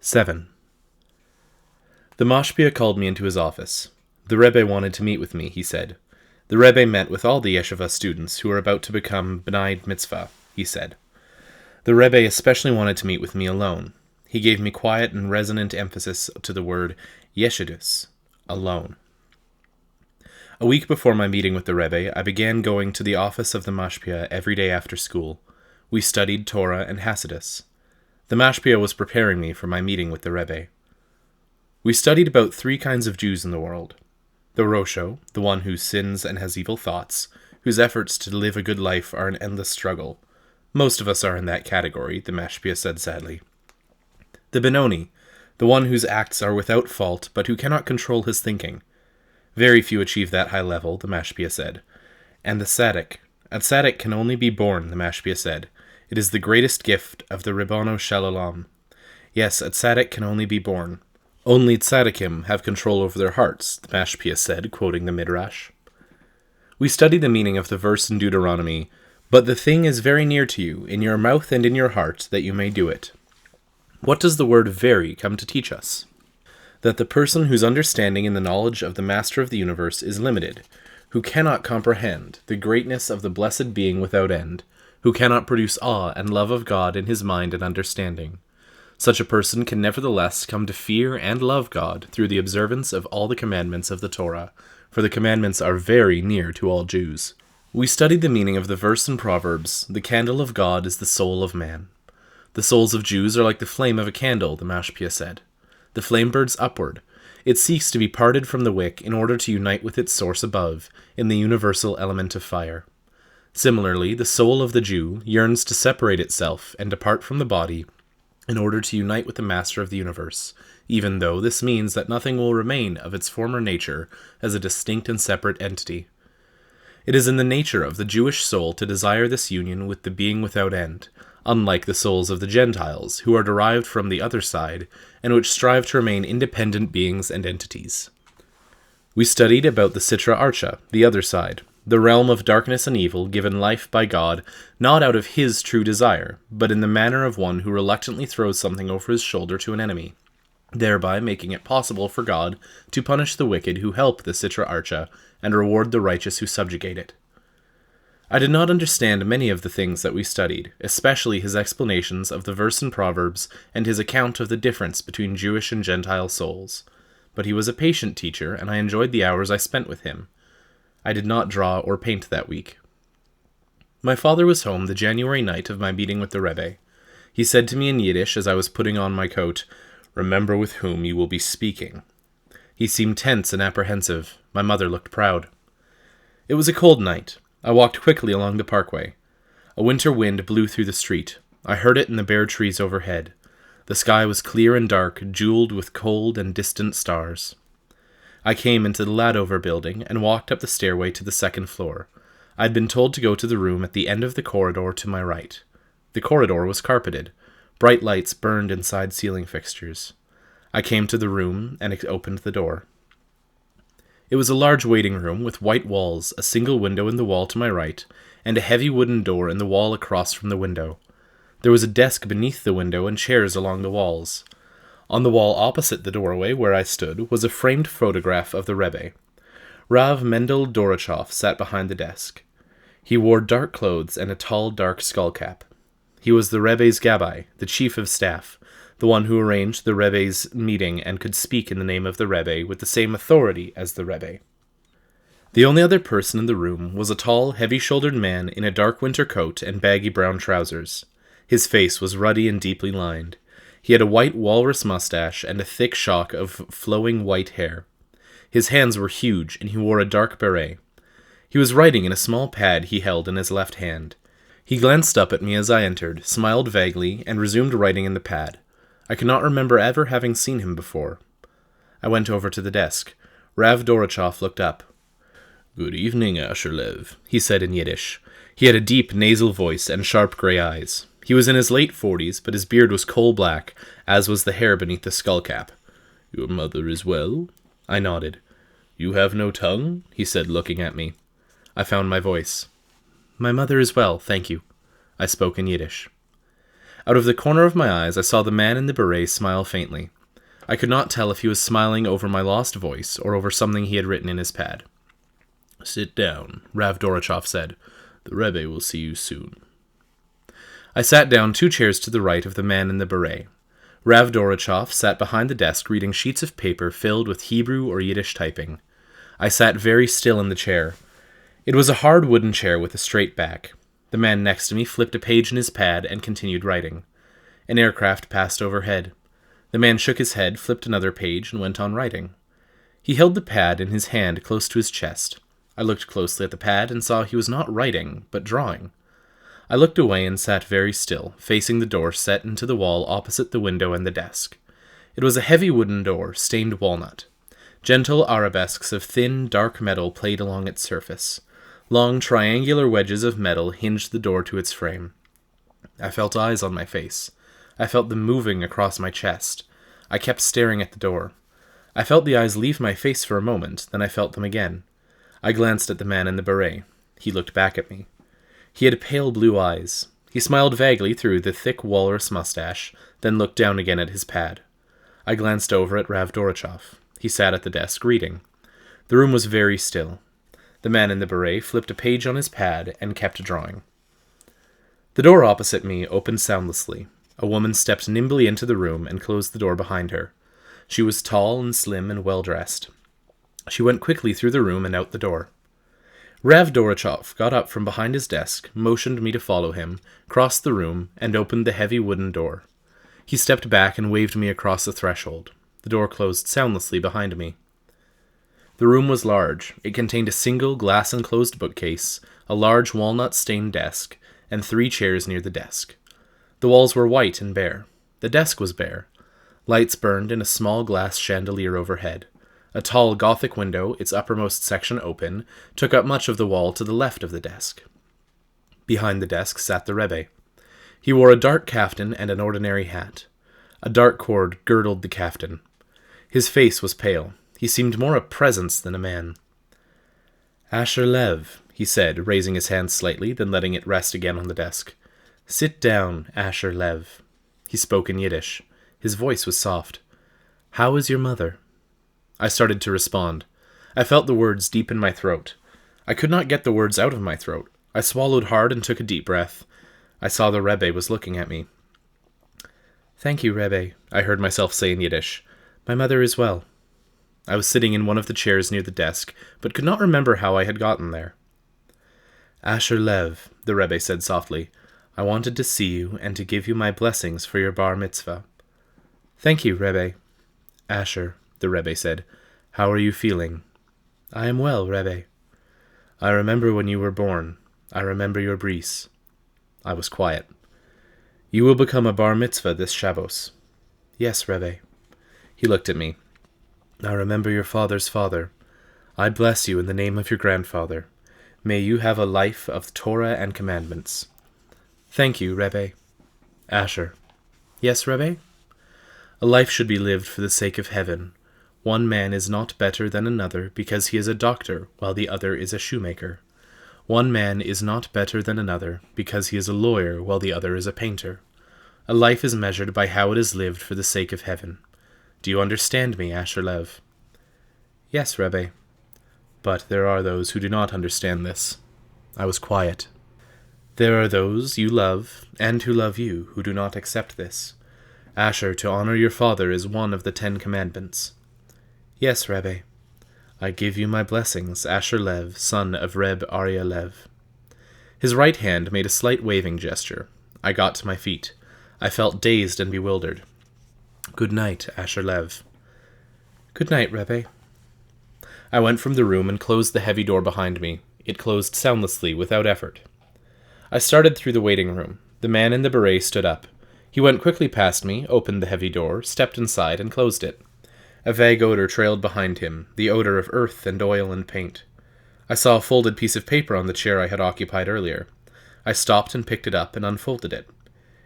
7. The Mashpia called me into his office. The Rebbe wanted to meet with me, he said. The Rebbe met with all the yeshiva students who were about to become B'nai Mitzvah, he said. The Rebbe especially wanted to meet with me alone. He gave me quiet and resonant emphasis to the word yeshidus, alone. A week before my meeting with the Rebbe, I began going to the office of the Mashpia every day after school. We studied Torah and Hasidus. The Mashpia was preparing me for my meeting with the Rebbe. We studied about 3 kinds of Jews in the world. The Rosho, the one who sins and has evil thoughts, whose efforts to live a good life are an endless struggle. Most of us are in that category, the Mashpia said sadly. The Benoni, the one whose acts are without fault, but who cannot control his thinking. Very few achieve that high level, the Mashpia said. And the Tzaddik. A Tzaddik can only be born, the Mashpia said. It is the greatest gift of the Ribbono Shel Olam. Yes, a Tzaddik can only be born. Only Tzaddikim have control over their hearts, the Mashpia said, quoting the Midrash. We studied the meaning of the verse in Deuteronomy, but the thing is very near to you, in your mouth and in your heart, that you may do it. What does the word very come to teach us? That the person whose understanding and the knowledge of the Master of the universe is limited, who cannot comprehend the greatness of the blessed being without end, who cannot produce awe and love of God in his mind and understanding. Such a person can nevertheless come to fear and love God through the observance of all the commandments of the Torah, for the commandments are very near to all Jews. We studied the meaning of the verse in Proverbs, "The candle of God is the soul of man." The souls of Jews are like the flame of a candle, the Mashpia said. The flame burns upward. It seeks to be parted from the wick in order to unite with its source above, in the universal element of fire. Similarly, the soul of the Jew yearns to separate itself and depart from the body in order to unite with the Master of the universe, even though this means that nothing will remain of its former nature as a distinct and separate entity. It is in the nature of the Jewish soul to desire this union with the being without end, unlike the souls of the Gentiles, who are derived from the other side, and which strive to remain independent beings and entities. We studied about the Sitra Archa, the other side, the realm of darkness and evil given life by God, not out of his true desire, but in the manner of one who reluctantly throws something over his shoulder to an enemy, thereby making it possible for God to punish the wicked who help the Sitra Archa and reward the righteous who subjugate it. I did not understand many of the things that we studied, especially his explanations of the verse in Proverbs and his account of the difference between Jewish and Gentile souls. But he was a patient teacher, and I enjoyed the hours I spent with him. I did not draw or paint that week. My father was home the January night of my meeting with the Rebbe. He said to me in Yiddish as I was putting on my coat, "Remember with whom you will be speaking." He seemed tense and apprehensive. My mother looked proud. It was a cold night. I walked quickly along the parkway. A winter wind blew through the street. I heard it in the bare trees overhead. The sky was clear and dark, jeweled with cold and distant stars. I came into the Ladover building and walked up the stairway to the 2nd floor. I had been told to go to the room at the end of the corridor to my right. The corridor was carpeted. Bright lights burned inside ceiling fixtures. I came to the room and opened the door. It was a large waiting room with white walls, a single window in the wall to my right, and a heavy wooden door in the wall across from the window. There was a desk beneath the window and chairs along the walls. On the wall opposite the doorway where I stood was a framed photograph of the Rebbe. Rav Mendel Dorochov sat behind the desk. He wore dark clothes and a tall, dark skullcap. He was the Rebbe's gabbai, the chief of staff, the one who arranged the Rebbe's meeting and could speak in the name of the Rebbe with the same authority as the Rebbe. The only other person in the room was a tall, heavy-shouldered man in a dark winter coat and baggy brown trousers. His face was ruddy and deeply lined. He had a white walrus mustache and a thick shock of flowing white hair. His hands were huge, and he wore a dark beret. He was writing in a small pad he held in his left hand. He glanced up at me as I entered, smiled vaguely, and resumed writing in the pad. I cannot remember ever having seen him before. I went over to the desk. Rav Dorochov looked up. "Good evening, Asherlev," he said in Yiddish. He had a deep nasal voice and sharp gray eyes. He was in his late 40s, but his beard was coal black, as was the hair beneath the skullcap. "Your mother is well?" I nodded. "You have no tongue?" he said, looking at me. I found my voice. "My mother is well, thank you." I spoke in Yiddish. Out of the corner of my eyes, I saw the man in the beret smile faintly. I could not tell if he was smiling over my lost voice or over something he had written in his pad. "Sit down," Rav Dorochov said. "The Rebbe will see you soon." I sat down 2 chairs to the right of the man in the beret. Rav Dorochov sat behind the desk reading sheets of paper filled with Hebrew or Yiddish typing. I sat very still in the chair. It was a hard wooden chair with a straight back. The man next to me flipped a page in his pad and continued writing. An aircraft passed overhead. The man shook his head, flipped another page, and went on writing. He held the pad in his hand close to his chest. I looked closely at the pad and saw he was not writing, but drawing. I looked away and sat very still, facing the door set into the wall opposite the window and the desk. It was a heavy wooden door, stained walnut. Gentle arabesques of thin, dark metal played along its surface. Long, triangular wedges of metal hinged the door to its frame. I felt eyes on my face. I felt them moving across my chest. I kept staring at the door. I felt the eyes leave my face for a moment, then I felt them again. I glanced at the man in the beret. He looked back at me. He had pale blue eyes. He smiled vaguely through the thick walrus mustache, then looked down again at his pad. I glanced over at Rav Dorochov. He sat at the desk, reading. The room was very still. The man in the beret flipped a page on his pad and kept drawing. The door opposite me opened soundlessly. A woman stepped nimbly into the room and closed the door behind her. She was tall and slim and well-dressed. She went quickly through the room and out the door. Rav Dorochov got up from behind his desk, motioned me to follow him, crossed the room, and opened the heavy wooden door. He stepped back and waved me across the threshold. The door closed soundlessly behind me. The room was large. It contained a single glass-enclosed bookcase, a large walnut-stained desk, and 3 chairs near the desk. The walls were white and bare. The desk was bare. Lights burned in a small glass chandelier overhead. A tall Gothic window, its uppermost section open, took up much of the wall to the left of the desk. Behind the desk sat the Rebbe. He wore a dark kaftan and an ordinary hat. A dark cord girdled the kaftan. His face was pale. He seemed more a presence than a man. "Asher Lev," he said, raising his hand slightly, then letting it rest again on the desk. "Sit down, Asher Lev." He spoke in Yiddish. His voice was soft. "How is your mother?" I started to respond. I felt the words deep in my throat. I could not get the words out of my throat. I swallowed hard and took a deep breath. I saw the Rebbe was looking at me. "Thank you, Rebbe," I heard myself say in Yiddish. "My mother is well." I was sitting in one of the chairs near the desk, but could not remember how I had gotten there. "Asher Lev," the Rebbe said softly, "I wanted to see you and to give you my blessings for your bar mitzvah." "Thank you, Rebbe." "Asher," the Rebbe said, "how are you feeling?" "I am well, Rebbe." "I remember when you were born. I remember your bris." I was quiet. "You will become a bar mitzvah this Shabbos." "Yes, Rebbe." He looked at me. "I remember your father's father. I bless you in the name of your grandfather. May you have a life of Torah and commandments." "Thank you, Rebbe." "Asher." "Yes, Rebbe?" "A life should be lived for the sake of heaven. One man is not better than another because he is a doctor while the other is a shoemaker. One man is not better than another because he is a lawyer while the other is a painter. A life is measured by how it is lived for the sake of heaven. Do you understand me, Asher Lev?" "Yes, Rebbe." "But there are those who do not understand this." I was quiet. "There are those you love, and who love you, who do not accept this. Asher, to honor your father is one of the 10 Commandments." "Yes, Rebbe." "I give you my blessings, Asher Lev, son of Reb Arya Lev." His right hand made a slight waving gesture. I got to my feet. I felt dazed and bewildered. "Good night, Asher Lev." "Good night, Rebbe." I went from the room and closed the heavy door behind me. It closed soundlessly, without effort. I started through the waiting room. The man in the beret stood up. He went quickly past me, opened the heavy door, stepped inside, and closed it. A vague odor trailed behind him, the odor of earth and oil and paint. I saw a folded piece of paper on the chair I had occupied earlier. I stopped and picked it up and unfolded it.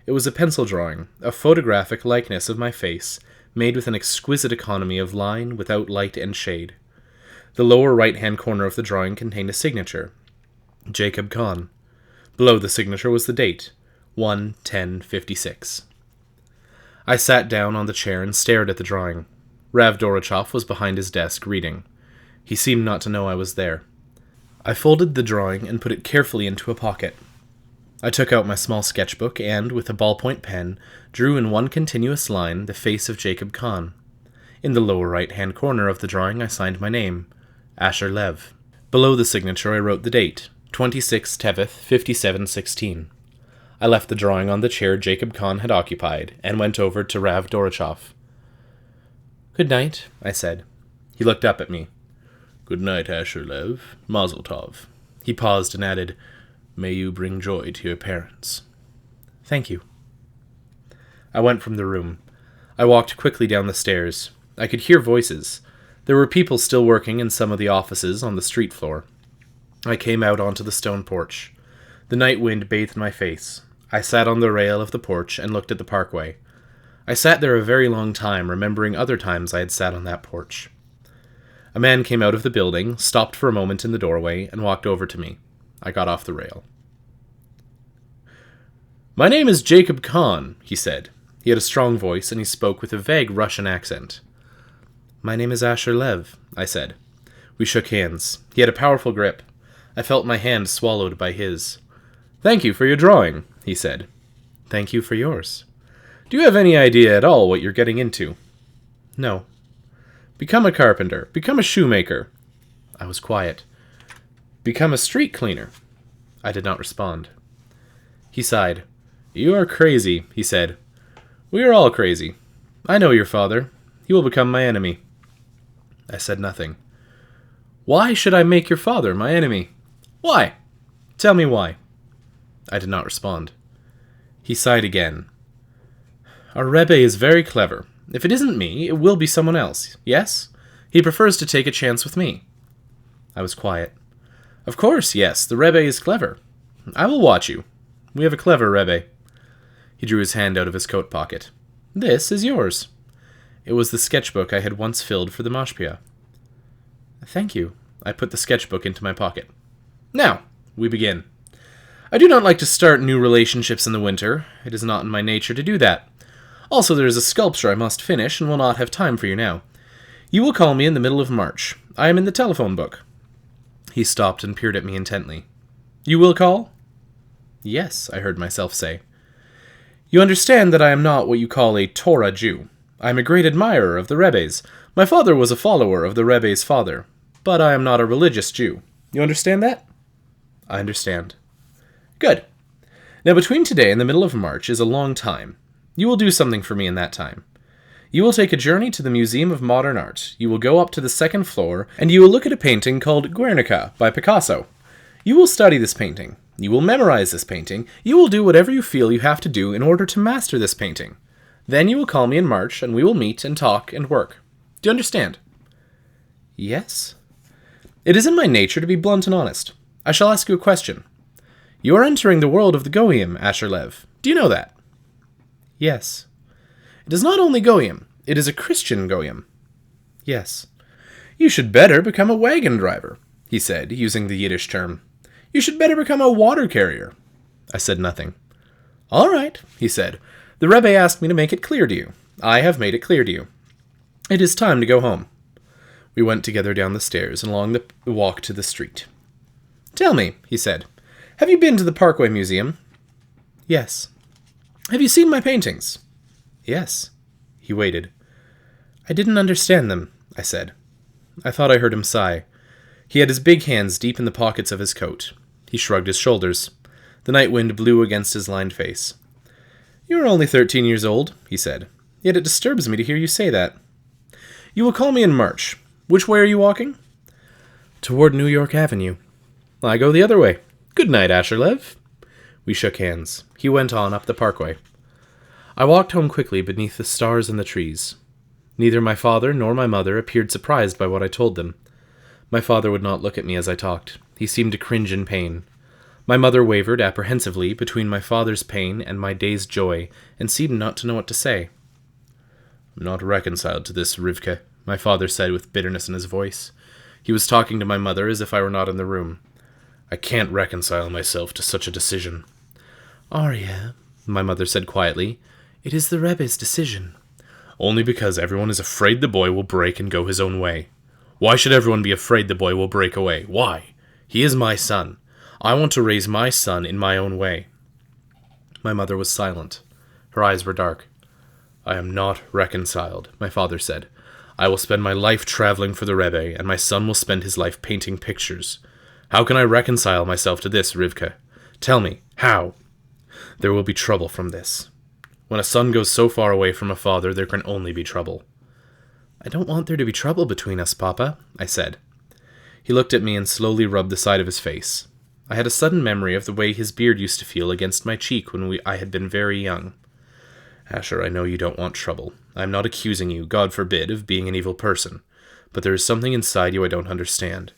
It was a pencil drawing, a photographic likeness of my face, made with an exquisite economy of line without light and shade. The lower right-hand corner of the drawing contained a signature. Jacob Kahn. Below the signature was the date, 1-10-56. I sat down on the chair and stared at the drawing. Rav Dorochov was behind his desk, reading. He seemed not to know I was there. I folded the drawing and put it carefully into a pocket. I took out my small sketchbook and, with a ballpoint pen, drew in one continuous line the face of Jacob Kahn. In the lower right-hand corner of the drawing I signed my name, Asher Lev. Below the signature I wrote the date, 26 Teveth 5716. I left the drawing on the chair Jacob Kahn had occupied, and went over to Rav Dorochov. "Good night," I said. He looked up at me. "Good night, Asher Lev. Mazel tov." He paused and added, "May you bring joy to your parents." "Thank you." I went from the room. I walked quickly down the stairs. I could hear voices. There were people still working in some of the offices on the street floor. I came out onto the stone porch. The night wind bathed my face. I sat on the rail of the porch and looked at the parkway. I sat there a very long time, remembering other times I had sat on that porch. A man came out of the building, stopped for a moment in the doorway, and walked over to me. I got off the rail. "My name is Jacob Kahn," he said. He had a strong voice, and he spoke with a vague Russian accent. "My name is Asher Lev," I said. We shook hands. He had a powerful grip. I felt my hand swallowed by his. "Thank you for your drawing," he said. "Thank you for yours." "Do you have any idea at all what you're getting into?" "No." "Become a carpenter. Become a shoemaker." I was quiet. "Become a street cleaner." I did not respond. He sighed. "You are crazy," he said. "We are all crazy. I know your father. He will become my enemy." I said nothing. "Why should I make your father my enemy? Why? Tell me why." I did not respond. He sighed again. "Our Rebbe is very clever. If it isn't me, it will be someone else. Yes? He prefers to take a chance with me." I was quiet. "Of course, yes, the Rebbe is clever. I will watch you. We have a clever Rebbe." He drew his hand out of his coat pocket. "This is yours." It was the sketchbook I had once filled for the mashpia. "Thank you." I put the sketchbook into my pocket. "Now, we begin. I do not like to start new relationships in the winter. It is not in my nature to do that. Also, there is a sculpture I must finish, and will not have time for you now. You will call me in the middle of March. I am in the telephone book." He stopped and peered at me intently. "You will call?" "Yes," I heard myself say. "You understand that I am not what you call a Torah Jew. I am a great admirer of the Rebbe's. My father was a follower of the Rebbe's father. But I am not a religious Jew. You understand that?" "I understand." "Good. Now between today and the middle of March is a long time. You will do something for me in that time. You will take a journey to the Museum of Modern Art. You will go up to the second floor, and you will look at a painting called Guernica by Picasso. You will study this painting. You will memorize this painting. You will do whatever you feel you have to do in order to master this painting. Then you will call me in March, and we will meet and talk and work. Do you understand?" "Yes." "It is in my nature to be blunt and honest. I shall ask you a question. You are entering the world of the Goyim, Asher Lev. Do you know that?" "Yes." "It is not only Goyim. It is a Christian Goyim." "Yes." "You should better become a wagon driver," he said, using the Yiddish term. "You should better become a water carrier." I said nothing. "All right," he said. "The Rebbe asked me to make it clear to you. I have made it clear to you. It is time to go home." We went together down the stairs and along the walk to the street. "Tell me," he said, "have you been to the Parkway Museum?" "Yes." "Have you seen my paintings?" "Yes." He waited. "I didn't understand them," I said. I thought I heard him sigh. He had his big hands deep in the pockets of his coat. He shrugged his shoulders. The night wind blew against his lined face. "You are only 13 years old," he said. "Yet it disturbs me to hear you say that. You will call me in March. Which way are you walking?" "Toward New York Avenue." "I go the other way. Good night, Asher Lev." We shook hands. He went on up the parkway. I walked home quickly beneath the stars and the trees. Neither my father nor my mother appeared surprised by what I told them. My father would not look at me as I talked. He seemed to cringe in pain. My mother wavered apprehensively between my father's pain and my dazed joy, and seemed not to know what to say. "I'm not reconciled to this, Rivka," my father said with bitterness in his voice. He was talking to my mother as if I were not in the room. "I can't reconcile myself to such a decision." "Arya," my mother said quietly. "It is the Rebbe's decision." "Only because everyone is afraid the boy will break and go his own way. Why should everyone be afraid the boy will break away? Why? He is my son. I want to raise my son in my own way." My mother was silent. Her eyes were dark. "I am not reconciled," my father said. "I will spend my life traveling for the Rebbe, and my son will spend his life painting pictures. How can I reconcile myself to this, Rivka? Tell me, how? There will be trouble from this. When a son goes so far away from a father, there can only be trouble." "I don't want there to be trouble between us, Papa," I said. He looked at me and slowly rubbed the side of his face. I had a sudden memory of the way his beard used to feel against my cheek when I had been very young. "Asher, I know you don't want trouble. I am not accusing you, God forbid, of being an evil person, but there is something inside you I don't understand.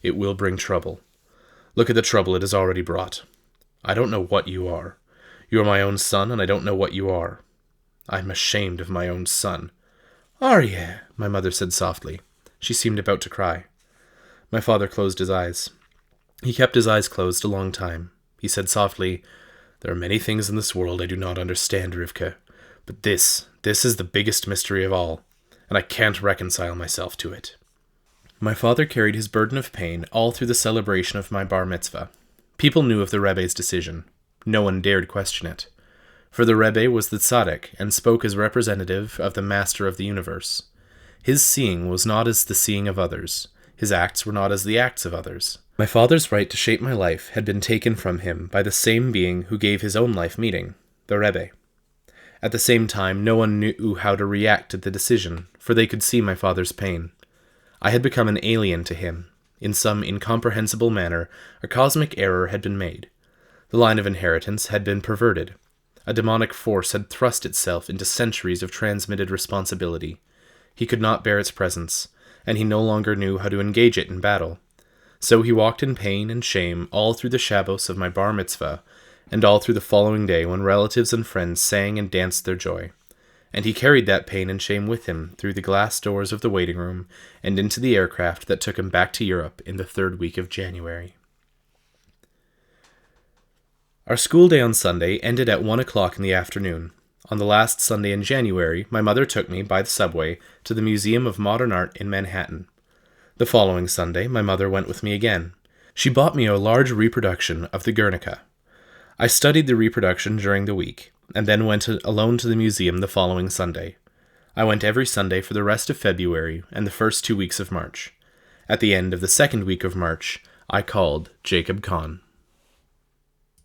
It will bring trouble. Look at the trouble it has already brought. I don't know what you are. You are my own son, and I don't know what you are. I am ashamed of my own son." "Are ye?" my mother said softly. She seemed about to cry. My father closed his eyes. He kept his eyes closed a long time. He said softly, "There are many things in this world I do not understand, Rivka, but this is the biggest mystery of all, and I can't reconcile myself to it." My father carried his burden of pain all through the celebration of my bar mitzvah. People knew of the Rebbe's decision. No one dared question it. For the Rebbe was the tzaddik and spoke as representative of the master of the universe. His seeing was not as the seeing of others. His acts were not as the acts of others. My father's right to shape my life had been taken from him by the same being who gave his own life meaning, the Rebbe. At the same time, no one knew how to react to the decision, for they could see my father's pain. I had become an alien to him. In some incomprehensible manner, a cosmic error had been made. The line of inheritance had been perverted. A demonic force had thrust itself into centuries of transmitted responsibility. He could not bear its presence, and he no longer knew how to engage it in battle. So he walked in pain and shame all through the Shabbos of my bar mitzvah, and all through the following day when relatives and friends sang and danced their joy. And he carried that pain and shame with him through the glass doors of the waiting room and into the aircraft that took him back to Europe in the 3rd week of January. Our school day on Sunday ended at 1 o'clock in the afternoon. On the last Sunday in January, my mother took me, by the subway, to the Museum of Modern Art in Manhattan. The following Sunday, my mother went with me again. She bought me a large reproduction of the Guernica. I studied the reproduction during the week, and then went alone to the museum the following Sunday. I went every Sunday for the rest of February and the first 2 weeks of March. At the end of the 2nd week of March, I called Jacob Kahn.